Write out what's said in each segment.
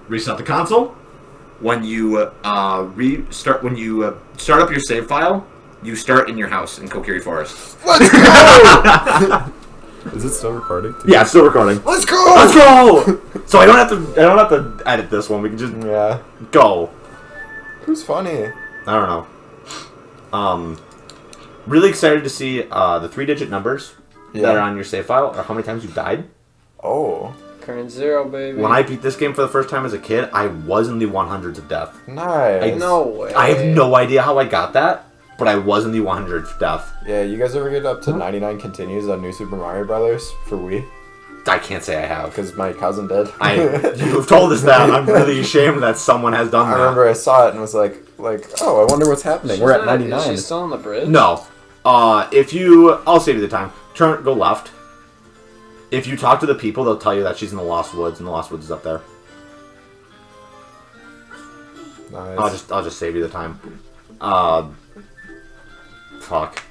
reset the console. When you start up your save file, you start in your house in Kokiri Forest. Let's go! Is it still recording? Yeah, it's still recording. Let's go! Let's go! So I don't have to edit this one. We can just go. Who's funny? I don't know. Really excited to see the 3-digit numbers that are on your save file, or how many times you died. Oh. Current 0, baby. When I beat this game for the first time as a kid, I was in the 100s of death. Nice. No way. I have no idea how I got that, but I was in the 100s of death. Yeah, you guys ever get up to 99 continues on New Super Mario Brothers for Wii? I can't say I have. Because my cousin did. You've told us that. I'm really ashamed that someone has done that. I remember I saw it and was like, oh, I wonder what's happening. We're at 99. Is she still on the bridge? No. I'll save you the time. Go left. If you talk to the people, they'll tell you that she's in the Lost Woods, and the Lost Woods is up there. Nice. I'll just save you the time. Fuck.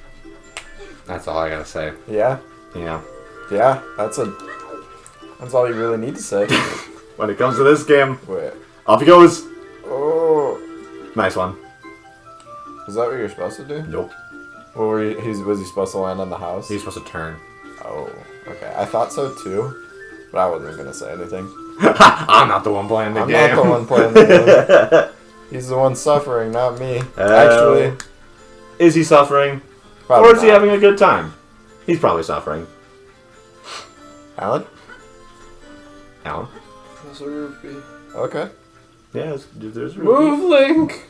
That's all I gotta say. Yeah? Yeah. Yeah, that's all you really need to say. When it comes to this game, Wait. off he goes. Oh. Nice one. Is that what you're supposed to do? Nope. Well, was he supposed to land on the house? He's supposed to turn. Oh, okay. I thought so too, but I wasn't going to say anything. I'm not the one playing the game. I'm not the one playing the game. He's the one suffering, not me. Actually. Is he suffering? Probably Or is he not. having a good time? He's probably suffering. Alan? Alan? There's a rupee. Okay. Yeah, there's Move, Link!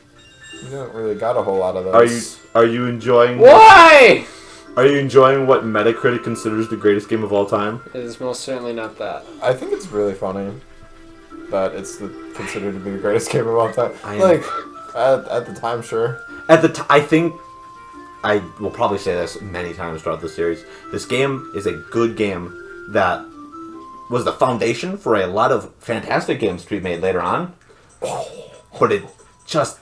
You don't really got a whole lot of those. Are you enjoying... Why? Are you enjoying what Metacritic considers the greatest game of all time? It is most certainly not that. I think it's really funny that it's considered to be the greatest game of all time. At the time, sure. I think I will probably say this many times throughout the series. This game is a good game that was the foundation for a lot of fantastic games to be made later on, but it just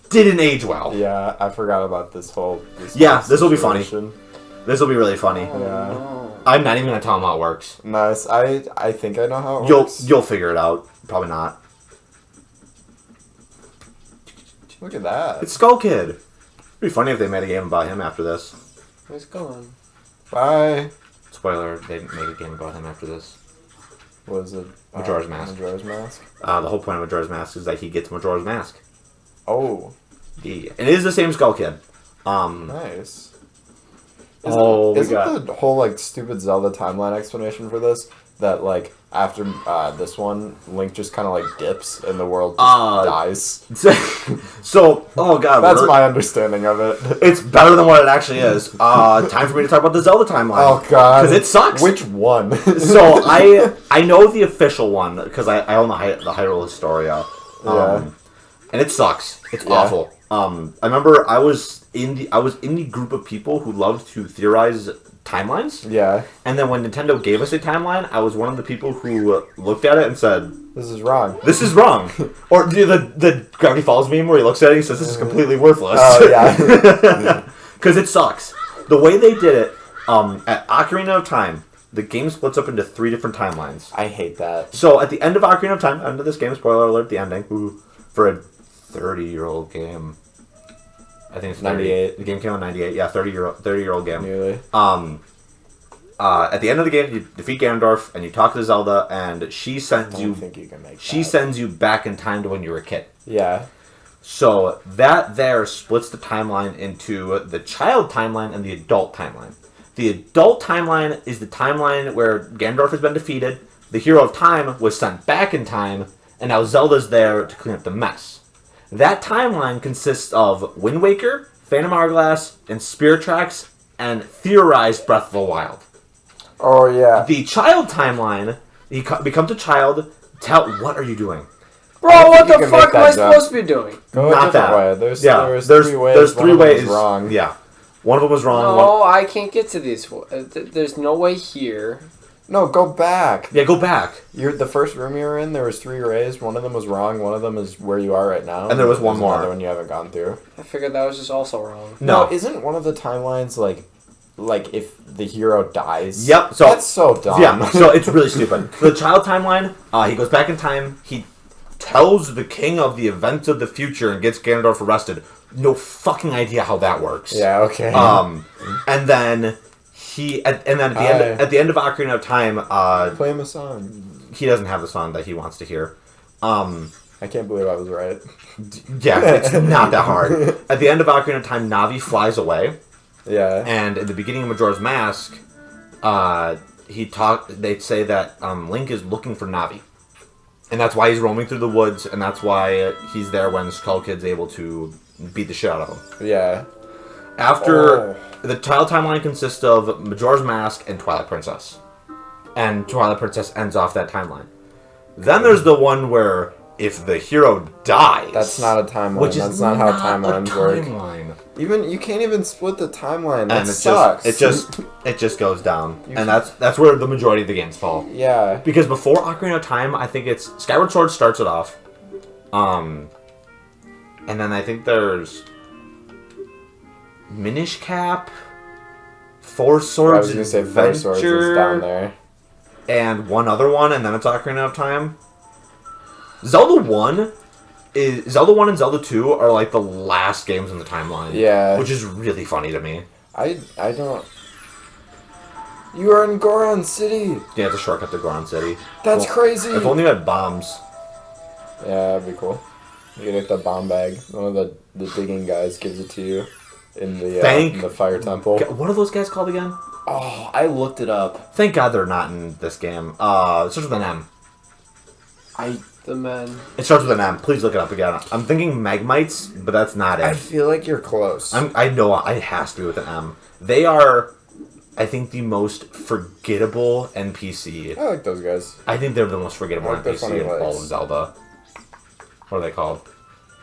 didn't age well. Yeah, I forgot about this whole. This will be funny. This will be really funny. Oh, Yeah. no. I'm not even gonna tell him how it works. Nice. I think I know how it works. You'll figure it out. Probably not. Look at that. It's Skull Kid. It'd be funny if they made a game about him after this. Where's it going? Bye. Spoiler: they made a game about him after this. What is it? Majora's Mask. Majora's Mask. The whole point of Majora's Mask is that he gets Majora's Mask. Oh. Yeah. And it is the same Skull Kid. Nice. Isn't the whole stupid Zelda timeline explanation for this that after this one, Link just kind of dips and the world just dies? So, oh god, that's my understanding of it. It's better than what it actually is. Time for me to talk about the Zelda timeline. Oh god, because it sucks. Which one? So I know the official one because I own the Hyrule Historia. And it sucks. It's awful. I remember I was in the group of people who loved to theorize timelines. Yeah. And then when Nintendo gave us a timeline, I was one of the people who looked at it and said, "This is wrong. This is wrong." Or the Gravity Falls meme where he looks at it and he says, "This is completely worthless." Oh yeah. Because it sucks. The way they did it at Ocarina of Time, the game splits up into 3 different timelines. I hate that. So at the end of Ocarina of Time, end of this game, spoiler alert, the ending, for a 30-year-old game. I think it's 98. The game came out in 98. Yeah, 30-year-old game. Nearly. At the end of the game, you defeat Ganondorf and you talk to Zelda, and she sends you. Think you can make she that. sends you back in time to when you were a kid. Yeah. So that there splits the timeline into the child timeline and the adult timeline. The adult timeline is the timeline where Ganondorf has been defeated. The hero of time was sent back in time, and now Zelda's there to clean up the mess. That timeline consists of Wind Waker, Phantom Hourglass, and Spirit Tracks, and theorized Breath of the Wild. Oh, yeah. The child timeline, he becomes a child. What are you doing? Bro, what the fuck am I supposed to be doing? Go Not a different that. way. There's 3 ways. There's 3 ways. Wrong. Yeah. One of them was wrong. No, I can't get to these. There's no way here. No, go back. Yeah, go back. The first room you were in, there was 3 rays. One of them was wrong. One of them is where you are right now. And there was one more. Another one you haven't gone through. I figured that was just also wrong. No. Isn't one of the timelines like if the hero dies. Yep. So that's so dumb. Yeah. So it's really stupid. The child timeline. He goes back in time. He tells the king of the events of the future and gets Ganondorf arrested. No fucking idea how that works. Yeah. Okay. And then at the end of Ocarina of Time, play him a song. He doesn't have the song that he wants to hear. I can't believe I was right. Yeah, it's not that hard. At the end of Ocarina of Time, Navi flies away. Yeah. And in the beginning of Majora's Mask, they'd say that Link is looking for Navi. And that's why he's roaming through the woods, and that's why he's there when Skull Kid's able to beat the shit out of him. Yeah. After the child timeline consists of Majora's Mask and Twilight Princess. And Twilight Princess ends off that timeline. Then there's the one where if the hero dies... That's not a timeline. Which That's is not how timelines work. Timeline. Even you can't even split the timeline. That sucks. It just goes down. And that's where the majority of the games fall. Yeah. Because before Ocarina of Time, I think it's Skyward Sword starts it off. And then I think there's Minish Cap, Four Swords I was gonna say Four Swords is down there. And one other one, and then it's Ocarina of Time. Zelda 1 and Zelda 2 are like the last games in the timeline. Yeah. Which is really funny to me. I don't... You are in Goron City! Yeah, it's a shortcut to Goron City. That's crazy! If only you had bombs. Yeah, that'd be cool. You can get the bomb bag. One of the digging guys gives it to you in the fire temple. What are those guys called again? Oh, I looked it up. Thank God they're not in this game. It starts with an M. The men. It starts with an M. Please look it up again. I'm thinking Magmites, but that's not it. I feel like you're close. I know it has to be with an M. They are, I think, the most forgettable NPC. I like those guys. I think they're the most forgettable NPC in all of Zelda. What are they called?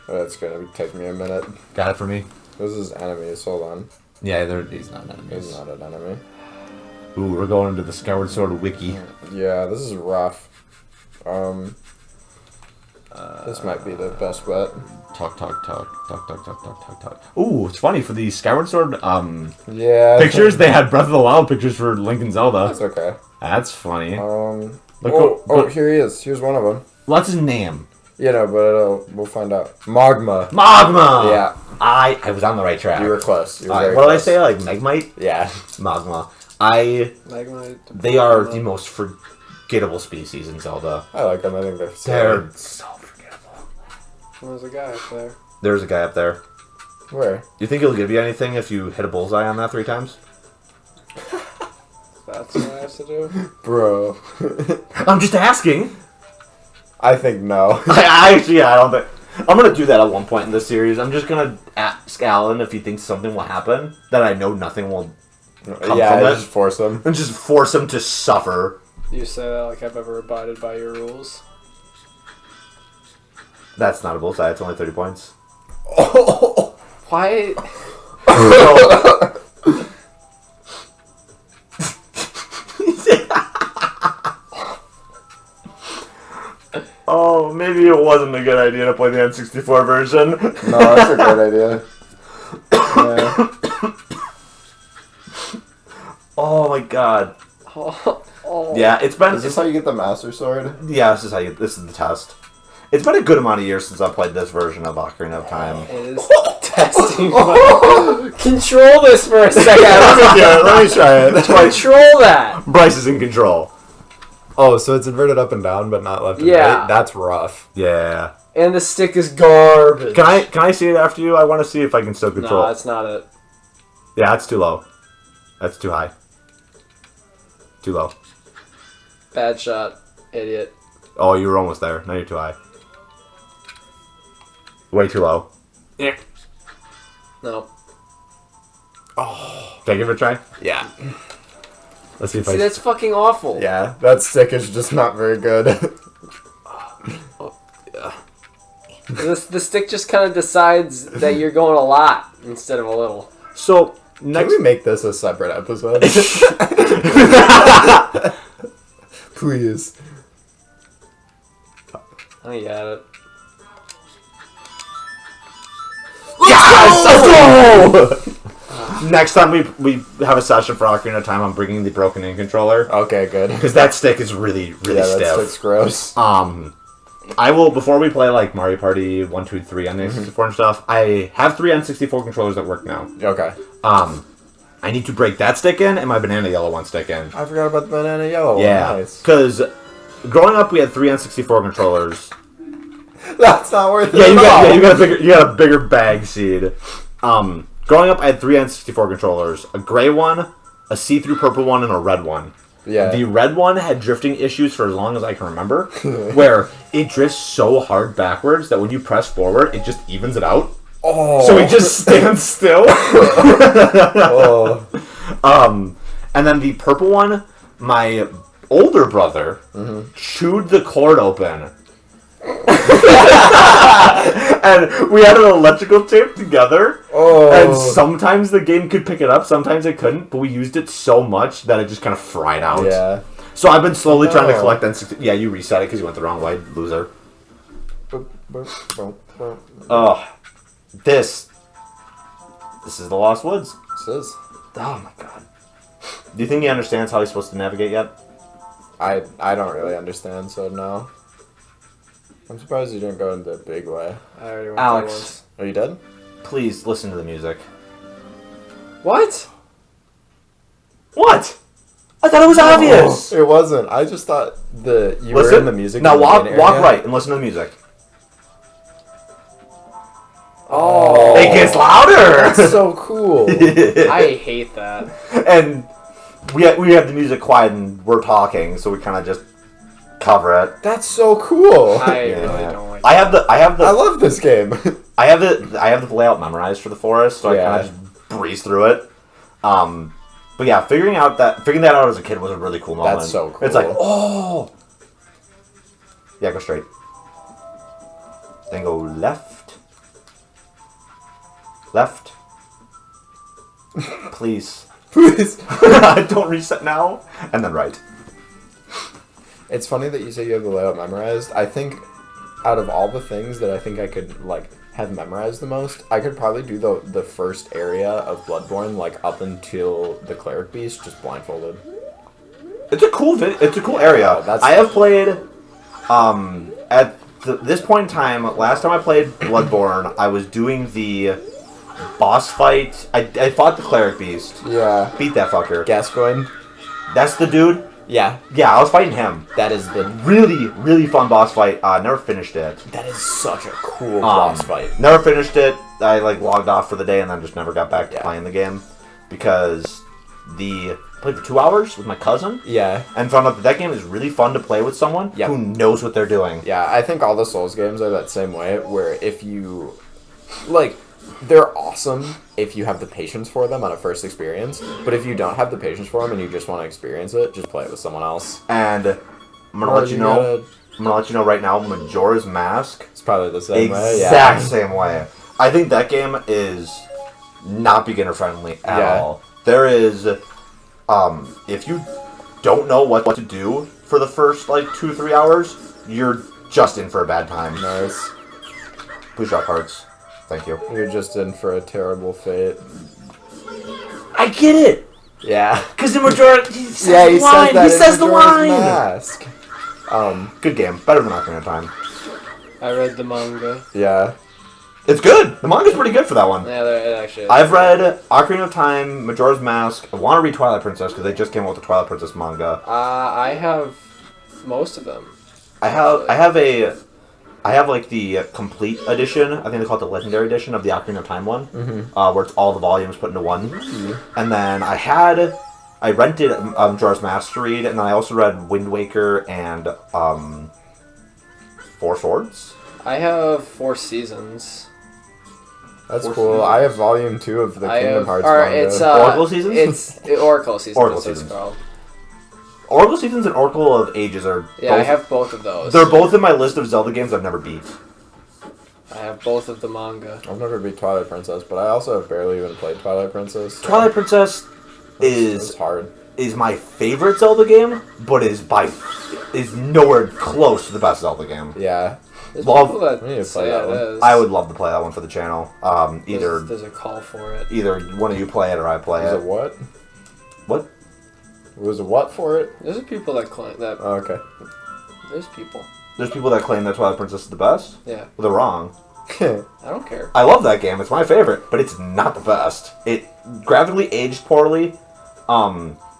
Oh, that's gonna take me a minute. Got it for me? This is enemies. Hold on. Yeah, he's not an enemy. He's not an enemy. Ooh, we're going into the Skyward Sword wiki. Yeah, this is rough. This might be the best bet. Talk. Ooh, it's funny for the Skyward Sword yeah pictures. They had Breath of the Wild pictures for Link and Zelda. That's okay. That's funny. Here he is. Here's one of them. What's his name? You know, but we'll find out. Magma. Yeah. I was on the right track. You were close. You were what close. did I say? Like Magmite? Yeah. Magma. They are the most forgettable species in Zelda. I like them. I think they're so forgettable. There's a guy up there. There's a guy up there. Where? Do you think he'll give you anything if you hit a bullseye on that 3 times? That's what I have to do? Bro. I'm just asking. I think no. I don't think... I'm going to do that at one point in this series. I'm just going to ask Alan if he thinks something will happen that I know nothing will come from it. Just force him. And just force him to suffer. You say that like I've ever abided by your rules. That's not a bullseye. It's only 30 points. Oh. Why? Oh, maybe it wasn't a good idea to play the N64 version. No, that's a great idea. Yeah. Oh my god. Oh. Yeah, it's been... Is this how you get the Master Sword? Yeah, this is the test. It's been a good amount of years since I played this version of Ocarina of Time. It is testing my... Control this for a second. Let me try it. Control that. Bryce is in control. Oh, so it's inverted up and down, but not left and right? That's rough. Yeah. And the stick is garbage. Can I see it after you? I want to see if I can still control. No, that's not it. Yeah, that's too low. That's too high. Too low. Bad shot, idiot. Oh, you were almost there. Now you're too high. Way too low. Yeah. No. Oh. Can I give it a try? Yeah. Let's see if See, that's fucking awful. Yeah, that stick is just not very good. The stick just kind of decides that you're going a lot instead of a little. So, Can we make this a separate episode? Please. I got it. Yes! Let's go! Next time we have a session for Ocarina of Time, I'm bringing the broken in controller. Okay, good. Because that stick is really That stiff. stick's gross. I will, before we play like Mario Party 1, 2, 3 on the N64 and stuff, I have 3 N64 controllers that work now. Okay. I need to break that stick in and my banana yellow one stick in. I forgot about the banana yellow one. Yeah. Nice. Because growing up, we had 3 N64 controllers. That's not worth it. Yeah, at all. you got a bigger bag seed. Growing up, I had 3 N64 controllers: a gray one, a see-through purple one, and a red one. Yeah. The red one had drifting issues for as long as I can remember, where it drifts so hard backwards that when you press forward, it just evens it out. Oh. So it just stands still. Oh. And then the purple one, my older brother chewed the cord open. And we had an electrical tape together. Oh. And sometimes the game could pick it up, sometimes it couldn't, but we used it so much that it just kind of fried out. Yeah. So I've been slowly trying to collect N64. Yeah, you reset it because you went the wrong way, loser. This is the Lost Woods. This is. Oh my god. Do you think he understands how he's supposed to navigate yet? I don't really understand, so no. I'm surprised you didn't go in the big way. I already went Alex. there once. Are you dead? Please listen to the music. What? What? I thought it was obvious. It wasn't. I just thought you were in the music. Now in the walk main walk area. right and listen to the music. Oh. It gets louder. That's so cool. I hate that. And we have the music quiet and we're talking, so we kind of just cover it. That's so cool. I Yeah. really don't like I have the I love this game. I have the layout memorized for the forest, so I Yeah. kind of just breeze through it. But yeah, figuring that out as a kid was a really cool moment. That's so cool. It's like, oh, yeah, go straight. Then go left. Left. Please. Please. Don't reset now. And then right. It's funny that you say you have the layout memorized. I think out of all the things that I think I could like have memorized the most, I could probably do the first area of Bloodborne, like up until the cleric beast, just blindfolded. It's a cool area. I have played at this point in time. Last time I played Bloodborne, I was doing the boss fight. I fought the cleric beast. Yeah. Beat that fucker. Gascoigne. That's the dude. Yeah. Yeah, I was fighting him. That is the. Really, really fun boss fight. Never finished it. That is such a cool boss fight. Never finished it. I logged off for the day and then just never got back to Yeah. playing the game because played for 2 hours with my cousin. Yeah. And found out that game is really fun to play with someone who knows what they're doing. Yeah, I think all the Souls games are that same way, where if you, like, they're awesome if you have the patience for them on a first experience, but if you don't have the patience for them and you just want to experience it, just play it with someone else. And I'm gonna let you know right now, Majora's Mask. It's probably the same way. Exact same way. I think that game is not beginner friendly at all. There is, if you don't know what to do for the first 2-3 hours, you're just in for a bad time. Nice. Please drop hearts. Thank you. You're just in for a terrible fate. I get it! Yeah. Because in Majora, he says Yeah, the he line! says that He in says the Majora's line! Mask. Good game. Better than Ocarina of Time. I read the manga. Yeah. It's good! The manga's pretty good for that one. Yeah, it actually is. I've read Ocarina of Time, Majora's Mask. I want to read Twilight Princess because they just came out with the Twilight Princess manga. I have most of them. I have the complete edition. I think they call it the Legendary Edition of the Ocarina of Time one, where it's all the volumes put into one. And then I rented Majora's Mask to read, and then I also read Wind Waker and Four Swords. I have 4 seasons. That's cool. I have volume 2 of the Kingdom Hearts manga. It's Oracle Seasons? It's Oracle Seasons. Oracle that's what it's Seasons. called. Oracle Seasons and Oracle of Ages are Yeah, I have both of those. They're both in my list of Zelda games I've never beat. I have both of the manga. I've never beat Twilight Princess, but I also have barely even played Twilight Princess. So Twilight Princess it's hard. is my favorite Zelda game, but it's is nowhere close to the best Zelda game. Yeah. There's Love- people that We need to say play that it one. is. I would love to play that one for the channel. There's a call for it. Either one of you play it or I play Was it. it what? What? Was it what for it? There's people that claim that. Oh, okay. There's people. There's people that claim that Twilight Princess is the best. Yeah. Well, they're wrong. I don't care. I love that game. It's my favorite, but it's not the best. It graphically aged poorly.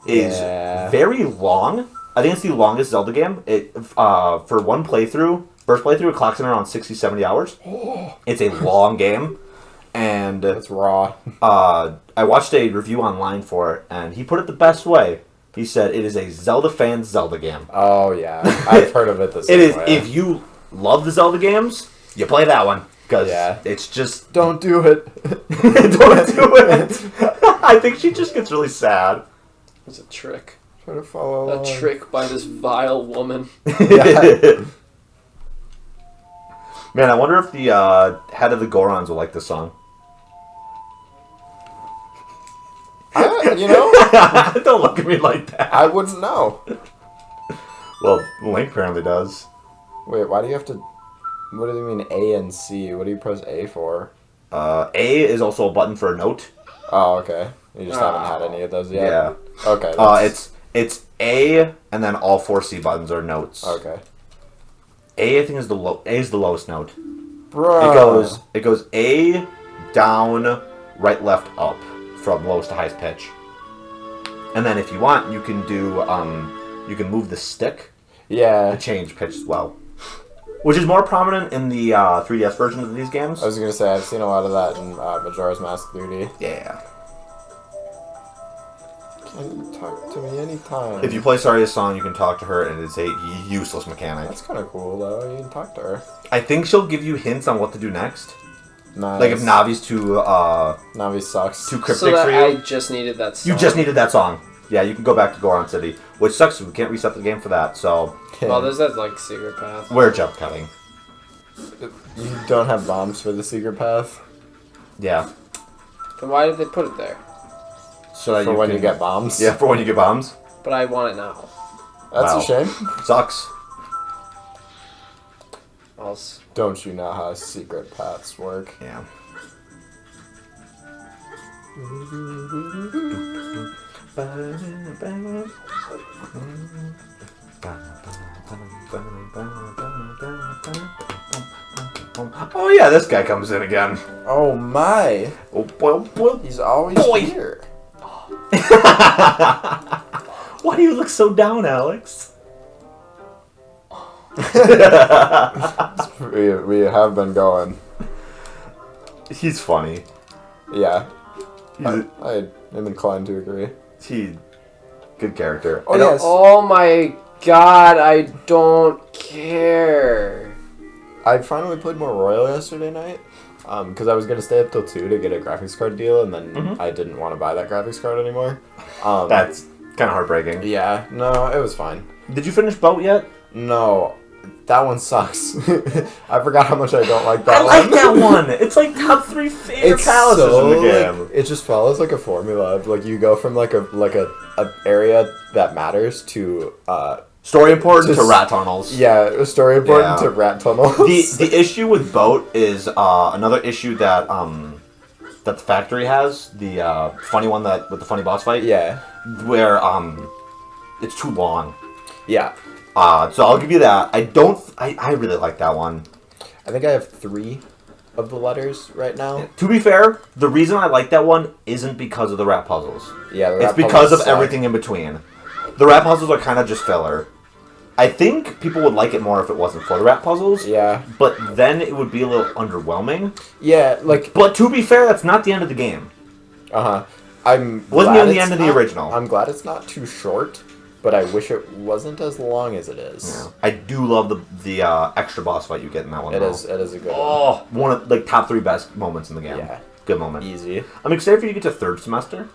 Is Yeah. very long. I think it's the longest Zelda game. It for one playthrough, first playthrough, it clocks in around 60, 70 hours. It's a long game, and It's raw. I watched a review online for it, and he put it the best way. He said it is a Zelda fan's Zelda game. Oh yeah, I've heard of it the same It is. way. If you love the Zelda games, you play that one because Yeah. it's just Don't do it. don't do it. I think she just gets really sad. It's a trick. Try to follow A along. trick by this vile woman. Yeah. Man, I wonder if the head of the Gorons will like this song. You know, Don't look at me like that. I wouldn't know. Well, Link apparently does. Wait, why do you have to? What do you mean A and C? What do you press A for? A is also a button for a note. Oh, okay. You just haven't had any of those yet. Yeah. Okay. that's- It's A, and then all 4 C buttons are notes. Okay. A, I think, is the lowest note. Bro. It goes A, down, right, left, up, from lowest to highest pitch. And then if you want, you can do you can move the stick Yeah. to change pitch as well, which is more prominent in the 3DS versions of these games. I was gonna say I've seen a lot of that in Majora's Mask 3D. Yeah. Can you talk to me anytime? If you play Saria's song, you can talk to her, and it's a useless mechanic. That's kind of cool though. You can talk to her. I think she'll give you hints on what to do next. Nice. Like if Navi's too Navi sucks. cryptic So that for you, I just needed that song. you just needed that song. Yeah, you can go back to Goron City, which sucks. We can't reset the game for that, so Well, there's that, like, secret path. we're jump cutting. You don't have bombs for the secret path Yeah. Then why did they put it there? So that for when can- you get bombs. Yeah, for when you get bombs. But I want it now. That's Wow. a shame. Sucks. Else. Don't you know how secret paths work? Yeah. Oh yeah, this guy comes in again. Oh my! Oh boy, oh boy. He's always Boy. here. Why do you look so down, Alex? We have been going. He's funny. Yeah. He's I am inclined to agree. good character. Oh I don't- yes. Oh my god, I don't care. I finally played more Royal yesterday night. Because I was gonna stay up till 2 to get a graphics card deal, and then I didn't want to buy that graphics card anymore. That's kind of heartbreaking. Yeah. No, it was fine. Did you finish Boat yet? No, that one sucks. I forgot how much I don't like that I one. like that one. It's like top 3 favorite It's palaces so, in the game. like, it just follows like a formula. Like you go from like a area that matters to Story important to Just- rat tunnels. yeah, a story important Yeah. to rat tunnels. The issue with Boat is another issue that the factory has. The funny one that with the funny boss fight. yeah, Where it's too long. yeah. So I'll give you that. I really like that one. I think I have 3 of the letters right now. To be fair, the reason I like that one isn't because of the rat puzzles. Yeah, the It's rat because puzzles of suck. everything in between. The rat puzzles are kind of just filler. I think people would like it more if it wasn't for the rat puzzles. Yeah, But then it would be a little underwhelming. yeah. Like But to be fair, that's not the end of the game. I'm. Wasn't glad even the it's end of the not- original. I'm glad it's not too short, but I wish it wasn't as long as it is. I do love the extra boss fight you get in that one. It though. is. It is a good one. Oh, one of like top 3 best moments in the game. Yeah. Good moment. Easy. I'm excited for you to get to third semester.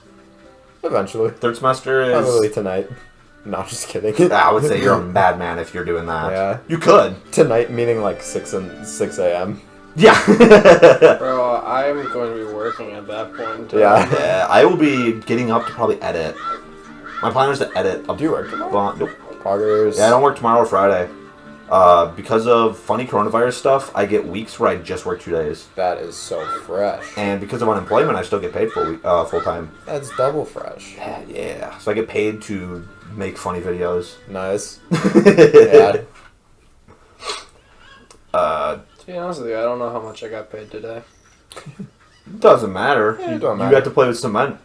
Eventually. Third semester is. Probably tonight. No, just kidding. I would say you're a madman if you're doing that. Yeah. You could. Tonight meaning like 6 a.m. Yeah. Bro, I'm going to be working at that point. Yeah. Yeah, I will be getting up to probably edit. My plan is to edit a Do you work tomorrow? bunch. Nope. Poggers. Yeah, I don't work tomorrow or Friday. Because of funny coronavirus stuff, I get weeks where I just work 2 days. That is so fresh. And because of unemployment, I still get paid full time. That's double fresh. Yeah. So I get paid to make funny videos. Nice. Yeah. To be honest with you, I don't know how much I got paid today. Doesn't matter. Yeah, you don't matter. You got to play with cement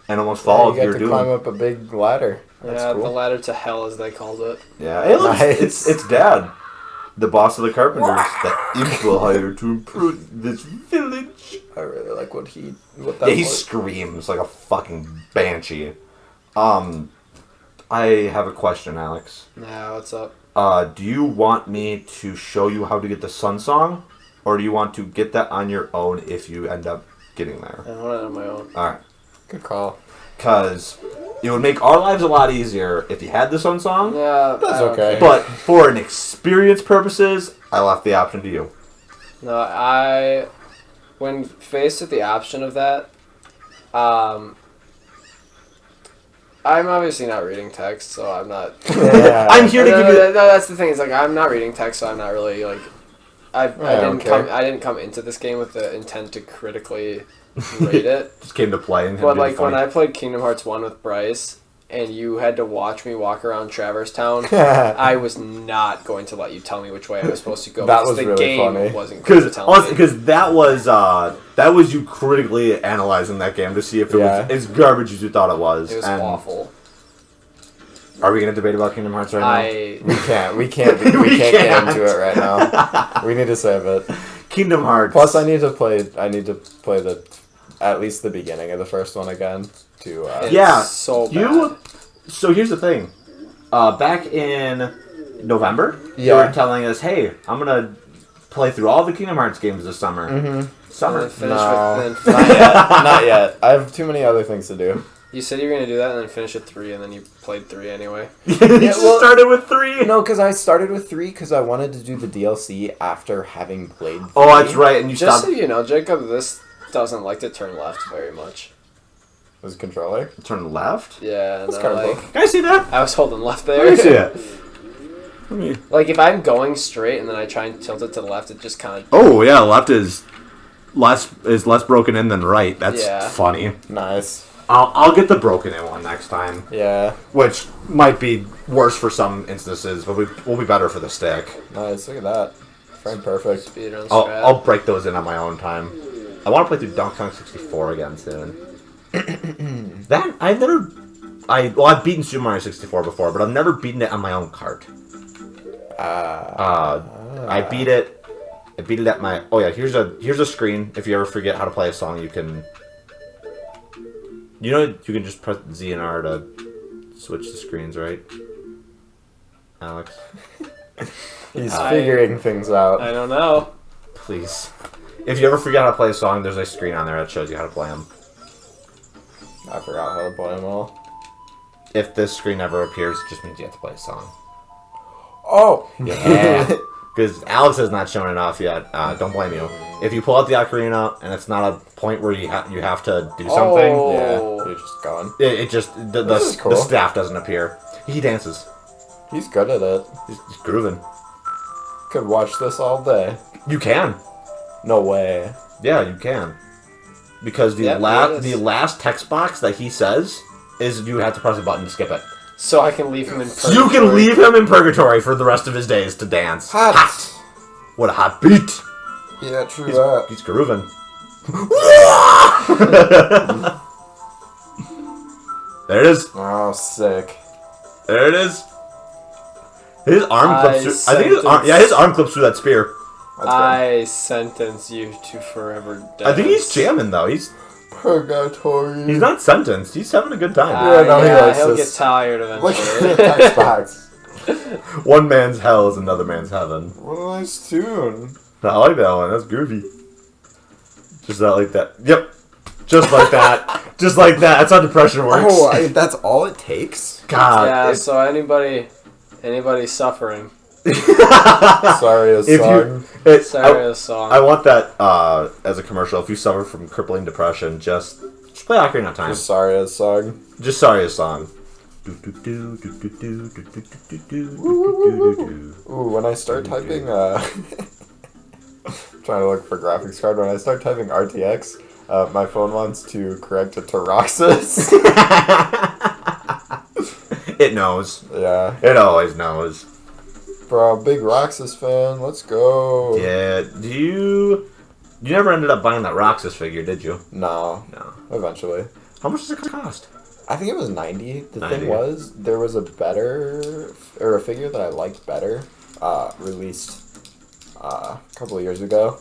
and almost fall if you you're got to doing. climb up a big ladder. That's yeah, cool. the ladder to hell, as they called it. Yeah, hey, look, Nice. it's Dad, the boss of the Carpenters, that imp will hire to improve this village. I really like what Yeah, that he was. screams like a fucking banshee. I have a question, Alex. Yeah, what's up? Do you want me to show you how to get the Sun Song, or do you want to get that on your own if you end up getting there? I want it on my own. All right. Good call. Because it would make our lives a lot easier if you had the Sun Song. Yeah, That's I don't okay. care. But for an experience purposes, I left the option to you. No, when faced with the option of that, I'm obviously not reading text, so I'm not. Yeah. I'm here to no, give you. no, that's the thing. Is like I'm not reading text, so I'm not really like. I don't didn't come into this game with the intent to critically rate it. Just came to play and But like when I played Kingdom Hearts 1 with Bryce, and you had to watch me walk around Traverse Town, I was not going to let you tell me which way I was supposed to go. That because was the really game funny. wasn't going to tell me. Because that was you critically analyzing that game to see if it was as garbage as you thought it was. It was And awful. Are we gonna debate about Kingdom Hearts right now? We can't get into it right now. We need to save it. Kingdom Hearts. Plus, I need to play at least the beginning of the first one again. It's Yeah, so bad. So here's the thing. Back in November, you Yeah. were telling us, "Hey, I'm gonna play through all the Kingdom Hearts games this summer." Mm-hmm. Summer. And then finish No. with, Not yet. Not yet. I have too many other things to do. you said you were going to do that and then finish at 3, and then you played 3 anyway. You just started with 3. No, because I started with 3 because I wanted to do the DLC after having played 3. Oh, that's right. And you Just stopped. so you know, Jacob, this doesn't like to turn left very much. Was controller? Turn left. Yeah, That's no, kind of like, cool. Can I see that? I was holding left Let me see there. it. Let me. Like, if I'm going straight and then I try and tilt it to the left, it just kind of... Oh yeah, left is less broken in than right. That's Yeah. funny. Nice. I'll get the broken in one next time, Yeah. which might be worse for some instances, but will be better for the stick. Nice. Look at that. Frame perfect. Speedrun I'll strat. break those in on my own time. I want to play through Donkey Kong 64 again soon. I've beaten Super Mario 64 before, but I've never beaten it on my own cart. I beat it. I beat it at my. Oh yeah, here's a screen. If you ever forget how to play a song, you can. You can just press Z and R to switch the screens, right? Alex, He's figuring things out. I don't know. please. If you ever forget how to play a song, there's a screen on there that shows you how to play them. I forgot how to play them all. If this screen ever appears, it just means you have to play a song. Oh! Yeah. Because Alex has not shown it off yet. Don't blame you. If you pull out the ocarina and it's not a point where you have to do something, Oh. Yeah, you're just gone. it just the This is cool. the staff doesn't appear. He dances. He's good at it. He's grooving. Could watch this all day. You can. No way. Yeah, you can. Because the Yeah, it is. the last text box that he says is you have to press a button to skip it. So I can leave him in purgatory. You can leave him in purgatory for the rest of his days to dance. Hot. What a hot beat! Yeah, true that. He's grooving. There it is. Oh, sick. There it is. His arm clips through. I think sentence- his arm clips through that spear. That's I sentence you to forever death. I think he's jamming though. He's Purgatory. not sentenced. He's having a good time. Yeah, no, he likes he'll this. get tired Look eventually. at the text box. One man's hell is another man's heaven. What a nice tune. I like that one. That's groovy. Just that like that. Yep. Just like that. Just like that. That's how depression works. Oh, that's all it takes? God. Yeah, so anybody suffering, Sorry, a If song. sorry, the song. I want that as a commercial. If you suffer from crippling depression, just play Ocarina of Time. Just sorry, a song. Just sorry a song. Ooh, when I start typing, trying to look for graphics card. When I start typing RTX, my phone wants to correct it to Roxas. It knows. Yeah. It always knows. Bro, big Roxas fan. Let's go. Yeah. You never ended up buying that Roxas figure, did you? No. No. Eventually. How much does it cost? I think it was 90. The 90. thing was, there was a figure that I liked better, released a couple of years ago,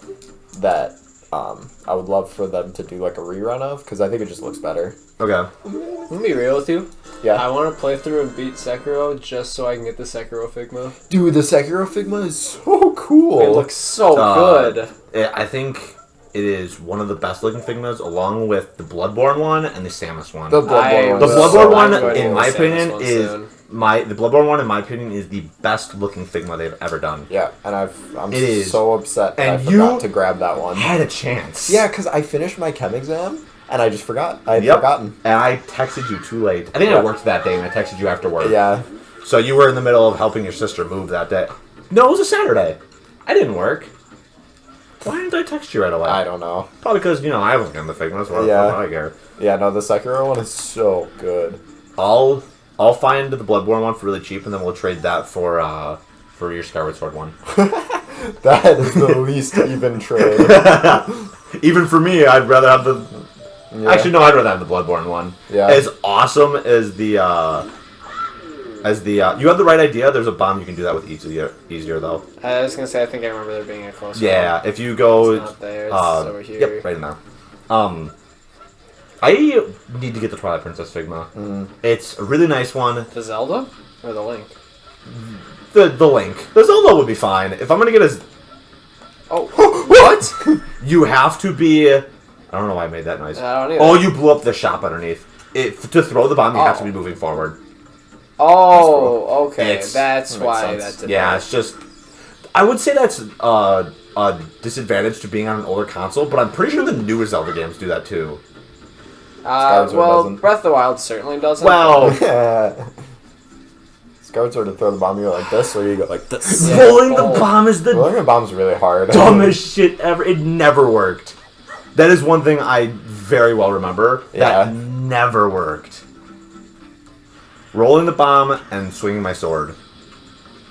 that I would love for them to do like a rerun of, because I think it just looks better. Okay. I'm gonna be real with you. Yeah. I want to play through and beat Sekiro just so I can get the Sekiro Figma. Dude, the Sekiro Figma is so cool. It looks so good. I think it is one of the best looking Figmas, along with the Bloodborne one and the Samus one. The Bloodborne The one. Bloodborne one, I'm going to in get my the Samus opinion, one is soon. the Bloodborne one, in my opinion, is the best looking Figma they've ever done. Yeah, and I'm It is. so upset that And I forgot to grab that one. Had a chance. Yeah, because I finished my chem exam, and I just forgot. I had Yep. forgotten. And I texted you too late. I think I worked that day, and I texted you after work. Yeah. So you were in the middle of helping your sister move that day. No, it was a Saturday. I didn't work. Why didn't I text you right away? I don't know. Probably because, I wasn't getting the Figma, so Yeah. I don't care. Yeah, no, the Sekiro one is so good. I'll find the Bloodborne one for really cheap, and then we'll trade that for your Skyward Sword one. That is the least even trade. Even for me, I'd rather have the... Yeah. Actually, no, I'd rather have the Bloodborne one. Yeah. As awesome as the... you have the right idea. There's a bomb you can do that with easier though. I was gonna say I think I remember there being a closer. Yeah, one. if you go... It's not there. It's over here. Yep, right in there. I need to get the Twilight Princess Figma. It's a really nice one. The Zelda or the Link? The Link. The Zelda would be fine. If I'm gonna get a... Oh, what? You have to be... I don't know why I made that noise. I don't either. Oh, you blew up the shop underneath. To throw the bomb, you have to be moving forward. Oh, okay. It's- That's that makes why sense. that did Yeah, that. it's just... I would say that's a disadvantage to being on an older console, but I'm pretty sure the newer Zelda games do that too. Skyward Sword Well, doesn't. Breath of the Wild certainly doesn't. Well, Skyward Sword to throw the bomb, you go like this, or you go like this. Yeah. rolling the Oh. bomb is the Rolling a bomb's really hard. dumbest shit ever. It never worked. That is one thing I very well remember. Yeah. That never worked. Rolling the bomb and swinging my sword.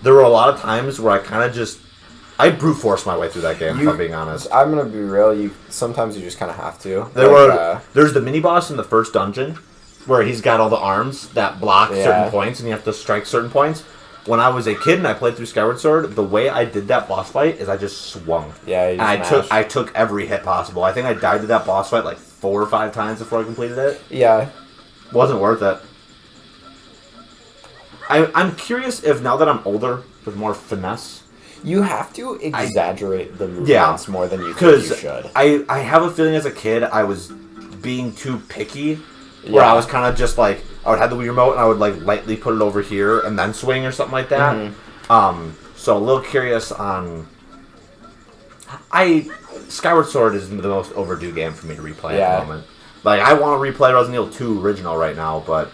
There were a lot of times where I kind of just... I brute forced my way through that game, if I'm being honest. I'm gonna be real. Sometimes you just kind of have to. There's the mini boss in the first dungeon where he's got all the arms that block Yeah. certain points, and you have to strike certain points. When I was a kid and I played through Skyward Sword, the way I did that boss fight is I just swung. Yeah, you And just I took every hit possible. I think I died to that boss fight like 4 or 5 times before I completed it. Yeah. Wasn't worth it. I'm curious if now that I'm older with more finesse, You have to exaggerate the movements Yeah. more than you think because you should. I have a feeling as a kid I was being too picky, where I was kind of just like, I would have the Wii remote and I would like lightly put it over here and then swing or something like that. So a little curious on... Skyward Sword is the most overdue game for me to replay at the moment. Like, I want to replay Resident Evil 2 original right now, but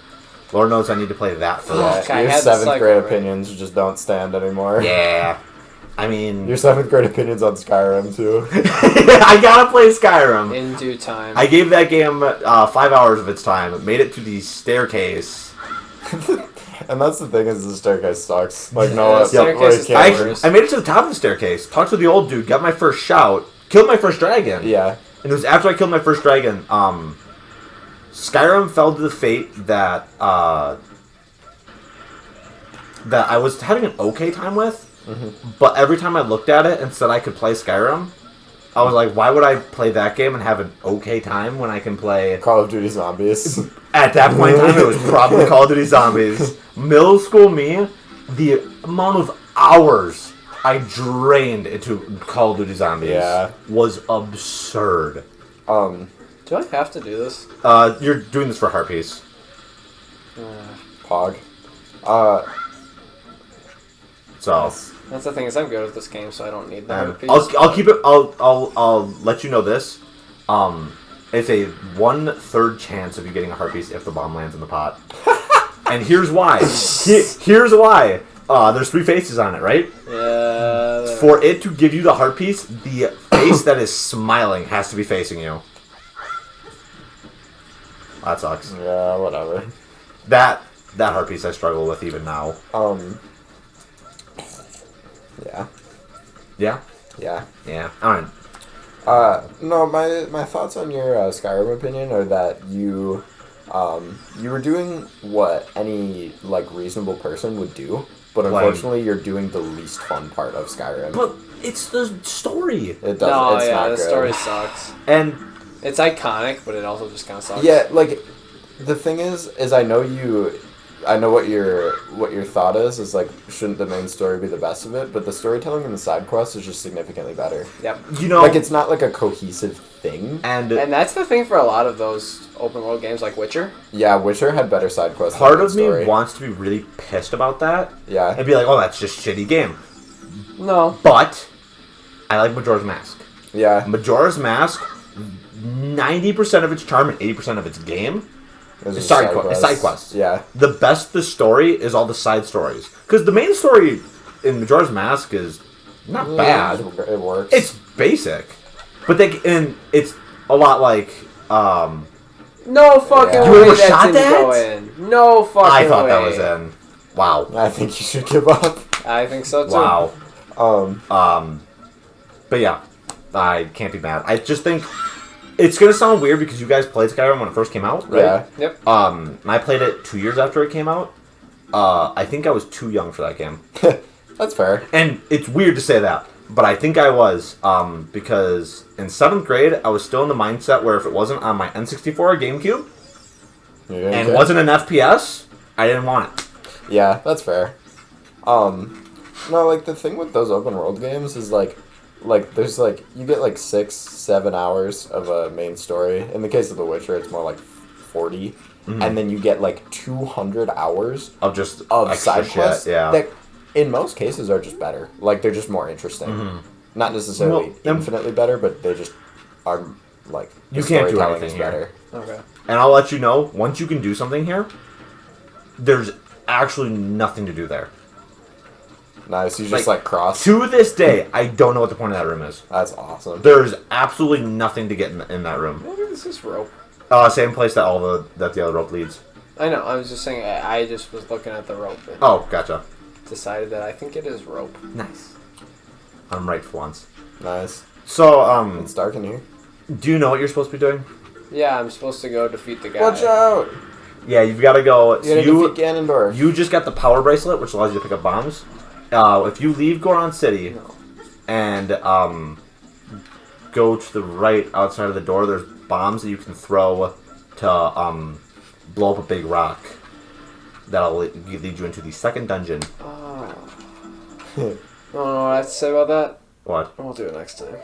Lord knows I need to play that first. I Your had the 7th cycle, grade right? opinions just don't stand anymore. Yeah. I mean... Your 7th grade opinions on Skyrim, too. I gotta play Skyrim. In due time. I gave that game 5 hours of its time. Made it to the staircase. And that's the thing, is the staircase sucks. Like, Yeah, no, the staircase where you is can't- worse. I made it to the top of the staircase. Talked to the old dude. Got my first shout. Killed my first dragon. Yeah. And it was after I killed my first dragon. Skyrim fell to the fate that that I was having an okay time with. But every time I looked at it and said I could play Skyrim, I was like, why would I play that game and have an okay time when I can play... Call of Duty Zombies. At that point in time, it was probably Call of Duty Zombies. Middle school me, the amount of hours I drained into Call of Duty Zombies was absurd. Do I have to do this? You're doing this for Heart Piece. Pog. So... That's the thing, is I'm good at this game, so I don't need that. I'll keep it. I'll let you know this. It's a 1/3 chance of you getting a heart piece if the bomb lands in the pot. And here's why. Here's why. There's 3 faces on it, right? Yeah. For it to give you the heart piece, the face that is smiling has to be facing you. That sucks. Yeah, whatever. That heart piece I struggle with even now. Yeah. Yeah? Yeah. Yeah. Alright. No, my thoughts on your Skyrim opinion are that you were doing what any like reasonable person would do, but unfortunately you're doing the least fun part of Skyrim. But it's the story. It doesn't. No, it's yeah, not the good. story sucks. And It's iconic, but it also just kind of sucks. Yeah, like the thing is I know what your thought is like, shouldn't the main story be the best of it? But the storytelling in the side quests is just significantly better. Yep. you know, Like it's not like a cohesive thing. and And that's the thing for a lot of those open world games like Witcher. Yeah, Witcher had better side quests. part than of the story. me wants to be really pissed about that Yeah. and be like, oh, that's just shitty game. No. But I like Majora's Mask. Yeah. Majora's Mask, 90% of its charm and 80% of its game It's is just side quests. Yeah. The story is all the side stories. Because the main story in Majora's Mask is not bad. It works. It's basic. But it's a lot like, No fucking Yeah. way You overshot that didn't that? go in. No fucking I thought way. that was in. Wow. I think you should give up. I think so too. Wow. But yeah, I can't be mad. I just think it's gonna sound weird because you guys played Skyrim when it first came out, right? Yeah. Yep. And I played it 2 years after it came out. I think I was too young for that game, That's fair. and it's weird to say that, but I think I was because in 7th grade I was still in the mindset where if it wasn't on my N64 or GameCube and wasn't an FPS, I didn't want it. Yeah, that's fair. No, like the thing with those open world games is like there's like you get like 6-7 hours of a main story. In the case of The Witcher, it's more like 40, and then you get like 200 hours Of just of extra side shit, quests yeah. that in most cases are just better. Like they're just more interesting. Not necessarily Well, infinitely better, but they just are like the You can't do storytelling anything is here. better. Okay. And I'll let you know, once you can do something here, there's actually nothing to do there. Nice. You just like cross. To this day, I don't know what the point of that room is. That's awesome. There's absolutely nothing to get in that room. Maybe this is rope. Same place that that the other rope leads. I know. I was just saying. I just was looking at the rope and Oh, gotcha. decided that I think it is rope. Nice. I'm right for once. Nice. So, It's dark in here. do you know what you're supposed to be doing? Yeah, I'm supposed to go defeat the guy. Watch out! Yeah, you've got to go. You gotta defeat Ganondorf. You just got the power bracelet, which allows you to pick up bombs. If you leave Goron City No. and go to the right outside of the door, there's bombs that you can throw to blow up a big rock. That'll lead you into the second dungeon. Oh. I don't know what I have to say about that. What? We'll do it next time.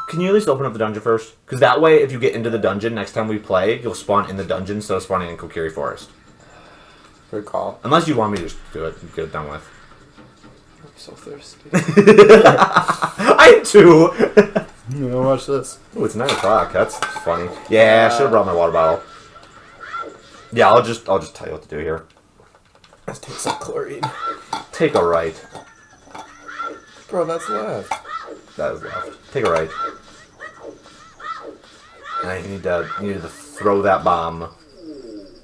Can you at least open up the dungeon first? Because that way, if you get into the dungeon next time we play, you'll spawn in the dungeon instead of spawning in Kokiri Forest. Good call. Unless Unless you want me to just do it and get it done with. I'm so thirsty. I am too! You know, watch this. Ooh, it's 9 o'clock. That's funny. Yeah, I should have brought my water bottle. Yeah, I'll just tell you what to do here. Let's take some chlorine. Take a right. Bro, that's left. That is left. Take a right. And you need to throw that bomb.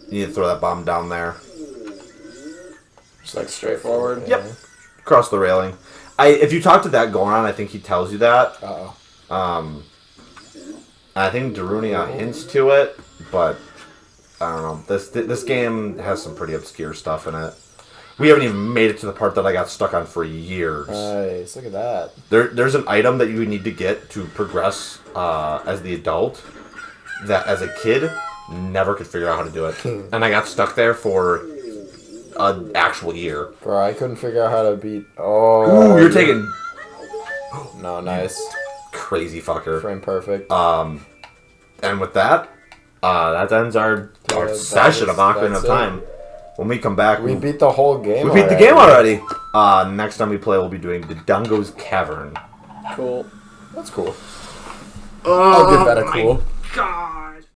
You need to throw that bomb down there. Just like straightforward. Yep. Across the railing. If you talk to that Goron, I think he tells you that. Uh-oh. I think Darunia hints to it, but I don't know. This game has some pretty obscure stuff in it. We haven't even made it to the part that I got stuck on for years. Nice. Look at that. There's an item that you need to get to progress as the adult that as a kid never could figure out how to do it, and I got stuck there for an actual year. Bro, I couldn't figure out how to beat... Oh. Ooh, you're taking No, nice. crazy fucker. Frame perfect. And with that, that ends our that session is- of Ocarina that's of Time. When we come back, We beat the whole game we beat the game already. Next time we play, we'll be doing the Dungo's Cavern. Cool. That's cool. I'll give that a cool. God.